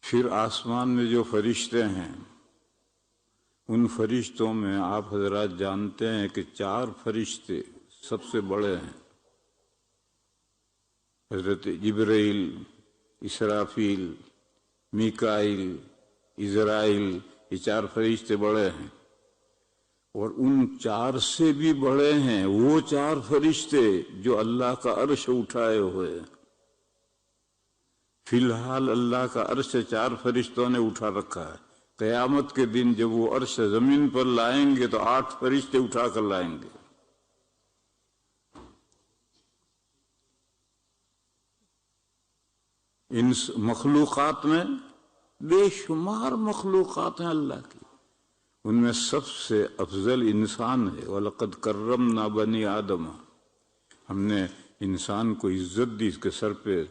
پھر آسمان میں جو فرشتے ہیں ان فرشتوں میں آپ حضرات جانتے ہیں کہ 4 فرشتے سب سے بڑے ہیں، حضرت جبرائیل، اسرافیل، میکائیل، عزرائیل، یہ 4 فرشتے بڑے ہیں، اور ان 4 سے بھی بڑے ہیں وہ 4 فرشتے جو اللہ کا عرش اٹھائے ہوئے ہیں۔ فی الحال اللہ کا عرش 4 فرشتوں نے اٹھا رکھا ہے، قیامت کے دن جب وہ عرش زمین پر لائیں گے تو 8 فرشتے اٹھا کر لائیں گے۔ ان مخلوقات میں بے شمار مخلوقات ہیں اللہ کی، ان میں سب سے افضل انسان ہے۔ وَلَقَدْ كَرَّمْنَا بَنِي آدَمَ، ہم نے انسان کو عزت دی، اس کے سر پہ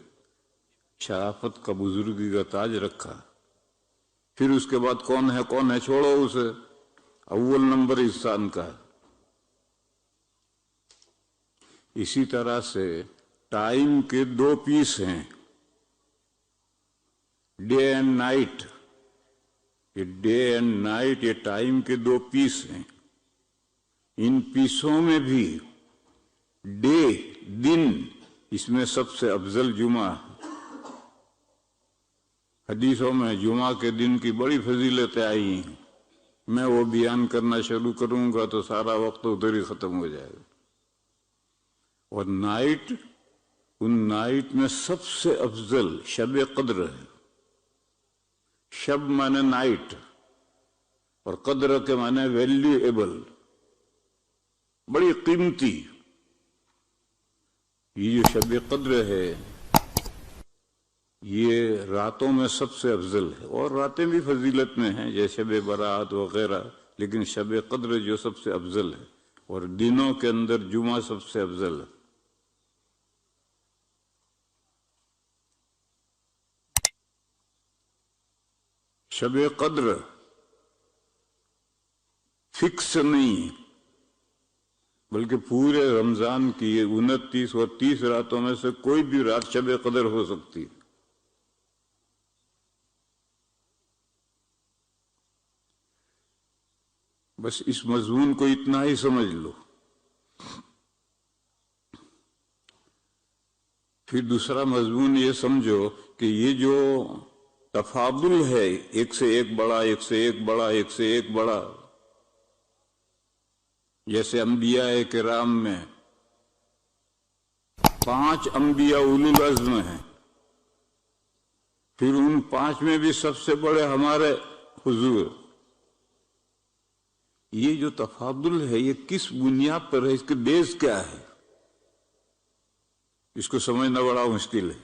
شرافت کا، بزرگی کا تاج رکھا۔ پھر اس کے بعد کون ہے چھوڑو اسے، اول نمبر انسان کا ہے۔ اسی طرح سے ٹائم کے 2 پیس ہیں، ڈے اینڈ نائٹ۔ یہ ڈے اینڈ نائٹ، یہ ٹائم کے 2 پیس ہیں۔ ان پیسوں میں بھی ڈے، دن، اس میں سب سے افضل جمعہ ہے۔ حدیثوں میں جمعہ کے دن کی بڑی فضیلتیں آئی ہیں، میں وہ بیان کرنا شروع کروں گا تو سارا وقت ادھر ہی ختم ہو جائے گا۔ اور نائٹ، ان نائٹ میں سب سے افضل شب قدر ہے۔ شب مانے نائٹ، اور قدر کے مانے ویلیویبل، بڑی قیمتی۔ یہ جو شب قدر ہے یہ راتوں میں سب سے افضل ہے، اور راتیں بھی فضیلت میں ہیں جیسے شب برات وغیرہ، لیکن شب قدر جو سب سے افضل ہے، اور دنوں کے اندر جمعہ سب سے افضل ہے۔ شب قدر فکس نہیں، بلکہ پورے رمضان کی 29 اور 30 راتوں میں سے کوئی بھی رات شب قدر ہو سکتی ہے۔ بس اس مضمون کو اتنا ہی سمجھ لو۔ پھر دوسرا مضمون یہ سمجھو کہ یہ جو تفاضل ہے، ایک سے ایک بڑا، ایک سے ایک بڑا، ایک سے ایک بڑا، جیسے انبیاء کرام میں 5 انبیاء اولو العزم ہیں، پھر ان 5 میں بھی سب سے بڑے ہمارے حضور۔ یہ جو تفاضل ہے یہ کس بنیاد پر ہے، اس کے بیس کیا ہے، اس کو سمجھنا بڑا مشکل ہے،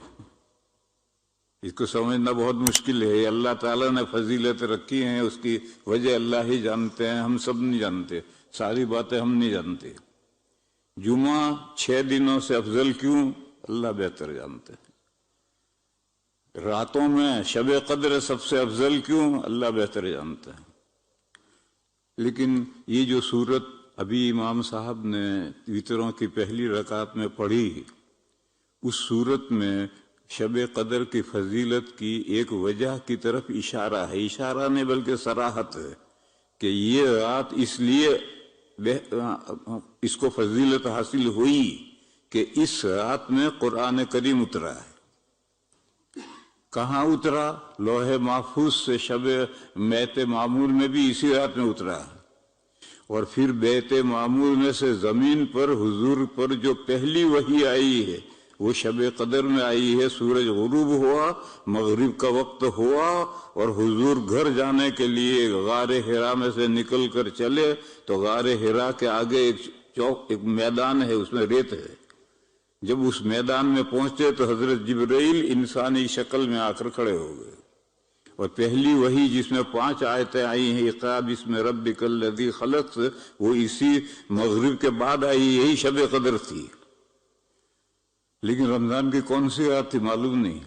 اس کو سمجھنا بہت مشکل ہے۔ یہ اللہ تعالیٰ نے فضیلت رکھی ہیں، اس کی وجہ اللہ ہی جانتے ہیں، ہم سب نہیں جانتے، ساری باتیں ہم نہیں جانتے۔ جمعہ 6 دنوں سے افضل کیوں، اللہ بہتر جانتے ہیں۔ راتوں میں شب قدر سب سے افضل کیوں، اللہ بہتر جانتے ہیں۔ لیکن یہ جو سورت ابھی امام صاحب نے وتروں کی پہلی رکعت میں پڑھی، اس سورت میں شب قدر کی فضیلت کی ایک وجہ کی طرف اشارہ ہے، اشارہ نہیں بلکہ صراحت ہے کہ یہ رات اس لیے اس کو فضیلت حاصل ہوئی کہ اس رات میں قرآن کریم اترا ہے۔ کہاں اترا؟ لوح محفوظ سے شب بیت معمور میں بھی اسی رات میں اترا ہے، اور پھر بیت معمور میں سے زمین پر حضور پر جو پہلی وحی آئی ہے وہ شب قدر میں آئی ہے۔ سورج غروب ہوا، مغرب کا وقت ہوا، اور حضور گھر جانے کے لیے غار حرا میں سے نکل کر چلے تو غار حرا کے آگے ایک میدان ہے، اس میں ریت ہے۔ جب اس میدان میں پہنچے تو حضرت جبرائیل انسانی شکل میں آ کر کھڑے ہو گئے، اور پہلی وحی جس میں 5 آیتیں آئی ہیں اقرأ باسم ربک الذی خلق، وہ اسی مغرب کے بعد آئی، یہی شب قدر تھی۔ لیکن رمضان کی کون سی رات تھی معلوم نہیں،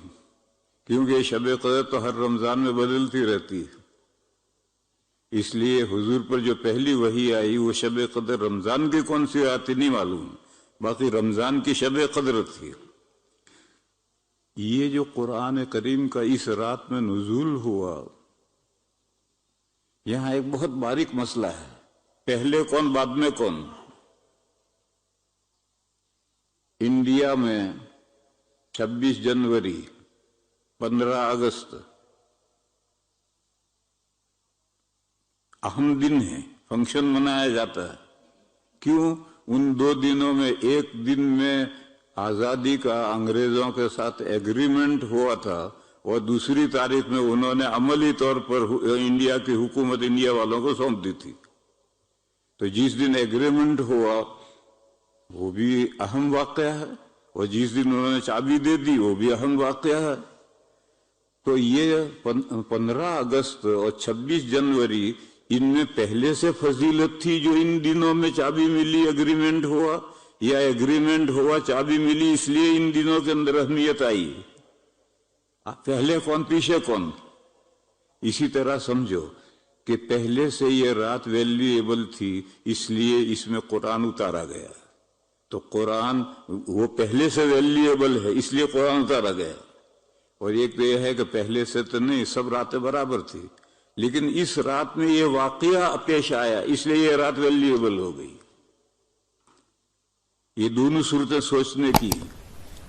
کیونکہ شب قدر تو ہر رمضان میں بدلتی رہتی ہے، اس لیے حضور پر جو پہلی وحی آئی وہ شب قدر رمضان کی کون سی رات تھی نہیں معلوم، باقی رمضان کی شب قدر تھی۔ یہ جو قرآن کریم کا اس رات میں نزول ہوا، یہاں ایک بہت باریک مسئلہ ہے، پہلے کون بعد میں کون؟ انڈیا میں 26 جنوری 15 اگست اہم دن ہے، فنکشن منایا جاتا ہے۔ کیوں؟ ان دو دنوں میں ایک دن میں آزادی کا انگریزوں کے ساتھ ایگریمنٹ ہوا تھا، اور دوسری تاریخ میں انہوں نے عملی طور پر انڈیا کی حکومت انڈیا والوں کو سونپ دی تھی۔ تو جس دن ایگریمنٹ ہوا وہ بھی اہم واقعہ ہے، اور جس دن انہوں نے چابی دے دی وہ بھی اہم واقعہ ہے۔ تو یہ 15 اگست اور 26 جنوری ان میں پہلے سے فضیلت تھی جو ان دنوں میں چابی ملی، ایگریمنٹ ہوا، یا ایگریمنٹ ہوا چابی ملی اس لیے ان دنوں کے اندر اہمیت آئی؟ پہلے کون پیچھے کون؟ اسی طرح سمجھو کہ پہلے سے یہ رات ویلیویبل تھی، اس لیے اس میں قرآن اتارا گیا۔ تو قرآن وہ پہلے سے ویلیویبل ہے اس لیے قرآن اتارا گیا۔ اور ایک تو یہ ہے کہ پہلے سے تو نہیں، سب راتیں برابر تھی، لیکن اس رات میں یہ واقعہ پیش آیا اس لیے یہ رات ویلیویبل ہو گئی۔ یہ دونوں صورتیں سوچنے کی۔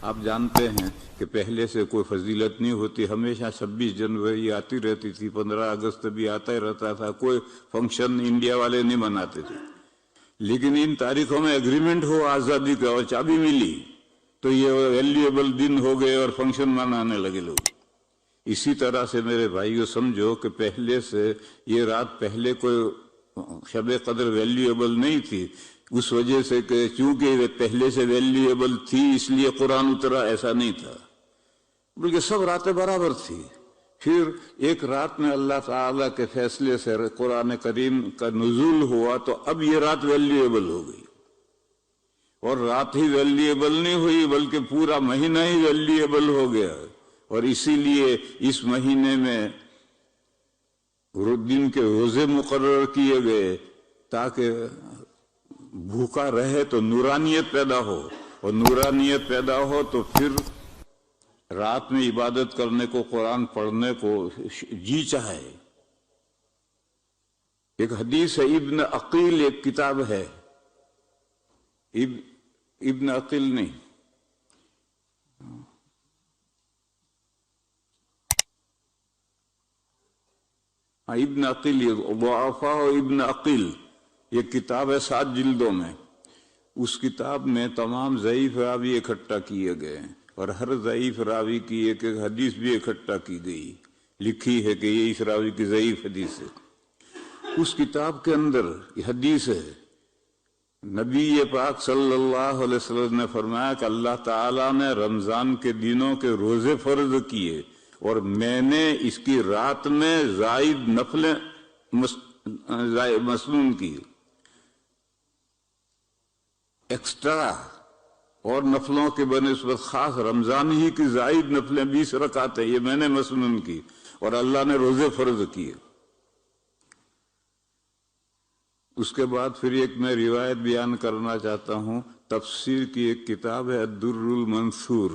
آپ جانتے ہیں کہ پہلے سے کوئی فضیلت نہیں ہوتی، ہمیشہ 26 جنوری آتی رہتی تھی، 15 اگست بھی آتا ہی رہتا تھا، کوئی فنکشن انڈیا والے نہیں مناتے تھے۔ لیکن ان تاریخوں میں ایگریمنٹ ہو آزادی کا اور چابی ملی تو یہ ویلیویبل دن ہو گئے اور فنکشن منانے لگے لوگ۔ اسی طرح سے میرے بھائیو سمجھو کہ پہلے سے یہ رات پہلے کوئی شب قدر ویلیویبل نہیں تھی، اس وجہ سے کہ چونکہ پہلے سے ویلیویبل تھی اس لیے قرآن اترا، ایسا نہیں تھا، بلکہ سب راتیں برابر تھی۔ پھر ایک رات میں اللہ تعالیٰ کے فیصلے سے قرآن کریم کا نزول ہوا تو اب یہ رات ویلیویبل ہو گئی، اور رات ہی ویلیویبل نہیں ہوئی بلکہ پورا مہینہ ہی ویلیویبل ہو گیا۔ اور اسی لیے اس مہینے میں دن کے روزے مقرر کیے گئے تاکہ بھوکا رہے تو نورانیت پیدا ہو، اور نورانیت پیدا ہو تو پھر رات میں عبادت کرنے کو، قرآن پڑھنے کو جی چاہے۔ ایک حدیث ہے، ابن عقیل ایک کتاب ہے، ابن عقیل نہیں، ابن عقیل، ضعفاء ابن عقیل، یہ کتاب ہے 7 جلدوں میں۔ اس کتاب میں تمام ضعیف راوی اکٹھا کیے گئے ہیں، اور ہر ضعیف راوی کی ایک ایک حدیث بھی اکٹھا کی گئی، لکھی ہے کہ یہ اس راوی کی ضعیف حدیث ہے۔ اس کتاب کے اندر یہ حدیث ہے، نبی پاک صلی اللہ علیہ وسلم نے فرمایا کہ اللہ تعالیٰ نے رمضان کے دنوں کے روزے فرض کیے، اور میں نے اس کی رات میں زائد نفلیں مسنون کی، ایکسٹرا اور نفلوں کے بنسبت خاص رمضان ہی کی زائد نفلیں 20 رکعتیں یہ میں نے مسنون کی، اور اللہ نے روزے فرض کیے۔ اس کے بعد پھر ایک میں روایت بیان کرنا چاہتا ہوں، تفسیر کی ایک کتاب ہے الدر المنثور،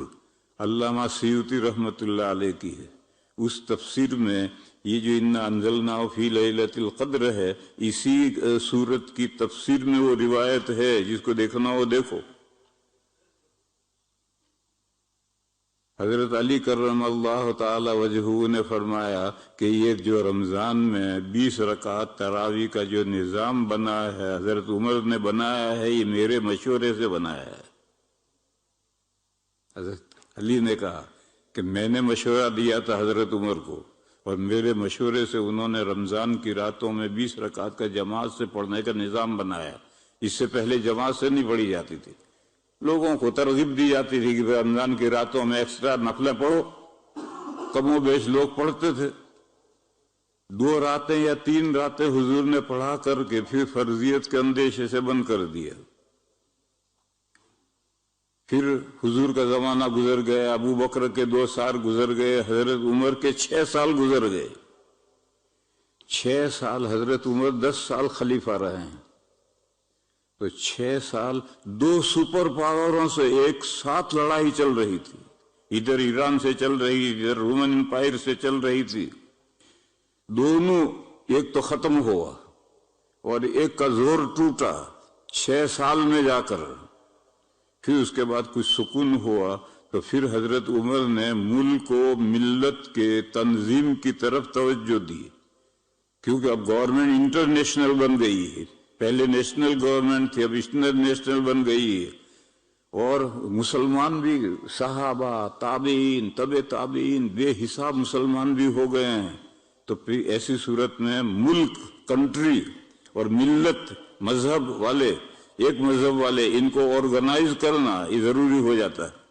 علامہ سیوطی رحمۃ اللہ علیہ کی ہے۔ اس تفسیر میں یہ جو انا انزلناہ فی لیلۃ القدر ہے، اسی سورت کی تفسیر میں وہ روایت ہے، جس کو دیکھنا ہو دیکھو۔ حضرت علی کرم اللہ تعالی وجہہ نے فرمایا کہ یہ جو رمضان میں 20 رکعت تراویح کا جو نظام بنا ہے، حضرت عمر نے بنایا ہے، یہ میرے مشورے سے بنایا ہے۔ حضرت علی نے کہا کہ میں نے مشورہ دیا تھا حضرت عمر کو، اور میرے مشورے سے انہوں نے رمضان کی راتوں میں 20 رکعت کا جماعت سے پڑھنے کا نظام بنایا۔ اس سے پہلے جماعت سے نہیں پڑھی جاتی تھی، لوگوں کو ترغیب دی جاتی تھی کہ رمضان کی راتوں میں ایکسٹرا نفلیں پڑھو، کم و بیش لوگ پڑھتے تھے۔ 2 راتیں یا 3 راتیں حضور نے پڑھا کر کے پھر فرضیت کے اندیشے سے بند کر دیا۔ پھر حضور کا زمانہ گزر گیا، ابو بکر کے 2 سال گزر گئے، حضرت عمر کے 6 سال گزر گئے۔ 6 سال حضرت عمر 10 سال خلیفہ رہے ہیں، تو 6 سال 2 سپر پاوروں سے ایک ساتھ لڑائی چل رہی تھی، ادھر ایران سے چل رہی، ادھر رومن امپائر سے چل رہی تھی، دونوں ایک تو ختم ہوا اور ایک کا زور ٹوٹا 6 سال میں جا کر، پھر اس کے بعد کچھ سکون ہوا تو پھر حضرت عمر نے ملک و ملت کے تنظیم کی طرف توجہ دی، کیونکہ اب گورنمنٹ انٹرنیشنل بن گئی ہے، پہلے نیشنل گورنمنٹ تھی اب انٹرنیشنل بن گئی ہے، اور مسلمان بھی صحابہ تابعین طب تابعین بے حساب مسلمان بھی ہو گئے ہیں، تو پھر ایسی صورت میں ملک کنٹری اور ملت مذہب والے ایک مذہب والے ان کو آرگنائز کرنا یہ ضروری ہو جاتا ہے۔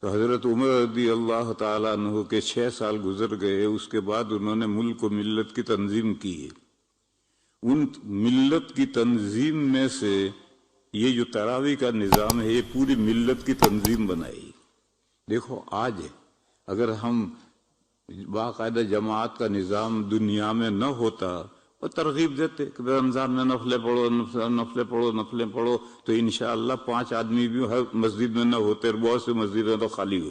تو حضرت عمر رضی اللہ تعالیٰ عنہ کے 6 سال گزر گئے، اس کے بعد انہوں نے ملک و ملت کی تنظیم کی ہے۔ ان ملت کی تنظیم میں سے یہ جو تراویح کا نظام ہے یہ پوری ملت کی تنظیم بنائی۔ دیکھو آج اگر ہم باقاعدہ جماعت کا نظام دنیا میں نہ ہوتا اور ترغیب دیتے کہ رمضان میں نفلیں پڑھو نفلیں پڑھو تو انشاءاللہ 5 آدمی بھی ہر مسجد میں نہ ہوتے اور بہت سے مسجدیں تو خالی ہوئی۔